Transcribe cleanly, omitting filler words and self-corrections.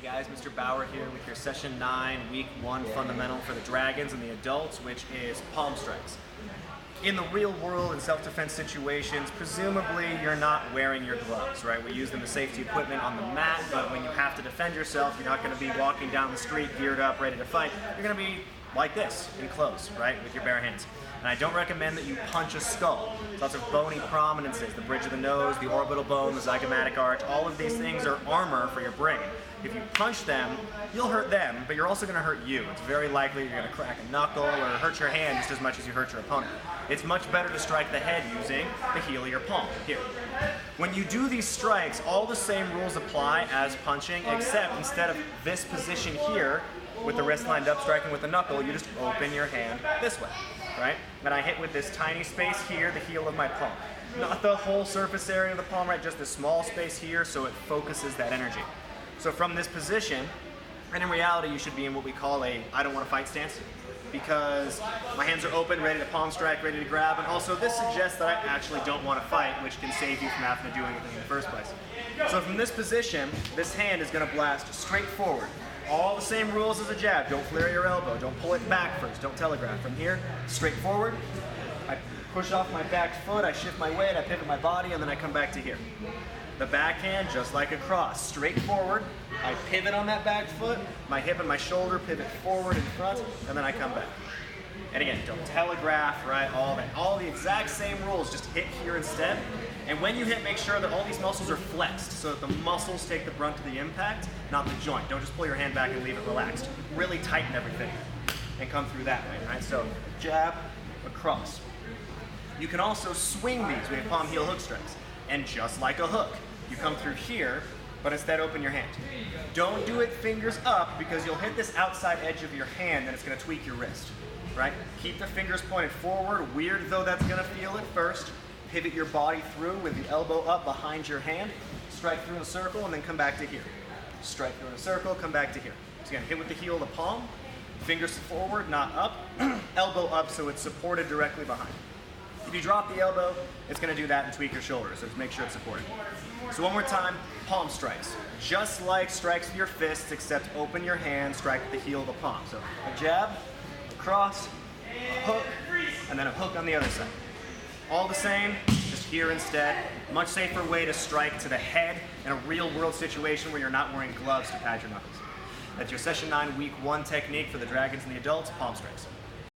guys, Mr. Bauer here with your Session 9, Week 1 fundamental for the Dragons and the adults, which is palm strikes. In the real world, in self-defense situations, presumably you're not wearing your gloves, right? We use them as safety equipment on the mat, but when you have to defend yourself, you're not going to be walking down the street geared up, ready to fight. You're going to be like this, in close, right, with your bare hands. And I don't recommend that you punch a skull. There's lots of bony prominences, the bridge of the nose, the orbital bone, the zygomatic arch. All of these things are armor for your brain. If you punch them, you'll hurt them, but you're also going to hurt you. It's very likely you're going to crack a knuckle or hurt your hand just as much as you hurt your opponent. It's much better to strike the head using the heel of your palm, here. When you do these strikes, all the same rules apply as punching, except instead of this position here, with the wrist lined up, striking with the knuckle, you just open your hand this way, right? And I hit with this tiny space here, the heel of my palm. Not the whole surface area of the palm, right? Just the small space here, so it focuses that energy. So from this position, and in reality, you should be in what we call a I don't want to fight stance, because my hands are open, ready to palm strike, ready to grab, and also this suggests that I actually don't want to fight, which can save you from having to do anything in the first place. So from this position, this hand is going to blast straight forward. All the same rules as a jab. Don't flare your elbow. Don't pull it back first. Don't telegraph. From here, straight forward. I push off my back foot. I shift my weight. I pivot my body, and then I come back to here. The backhand, just like a cross. Straight forward. I pivot on that back foot. My hip and my shoulder pivot forward and front, and then I come back. And again, don't telegraph, right? All that. All the exact same rules. Just hit here instead. And when you hit, make sure that all these muscles are flexed so that the muscles take the brunt of the impact, not the joint. Don't just pull your hand back and leave it relaxed. Really tighten everything and come through that way, right? So jab, across. You can also swing these. We have palm heel hook strikes. And just like a hook, you come through here, but instead open your hand. Don't do it fingers up because you'll hit this outside edge of your hand and it's going to tweak your wrist, right? Keep the fingers pointed forward. Weird though that's going to feel at first. Pivot your body through with the elbow up behind your hand, strike through in a circle, and then come back to here. Strike through in a circle, come back to here. So again, hit with the heel of the palm, fingers forward, not up, elbow up so it's supported directly behind. If you drop the elbow, it's going to do that and tweak your shoulders, so just make sure it's supported. So one more time, palm strikes. Just like strikes with your fists, except open your hand, strike with the heel of the palm. So a jab, a cross, a hook, and then a hook on the other side. All the same, just here instead. Much safer way to strike to the head in a real world situation where you're not wearing gloves to pad your knuckles. That's your Session 9 Week 1 technique for the Dragons and the adults, palm strikes.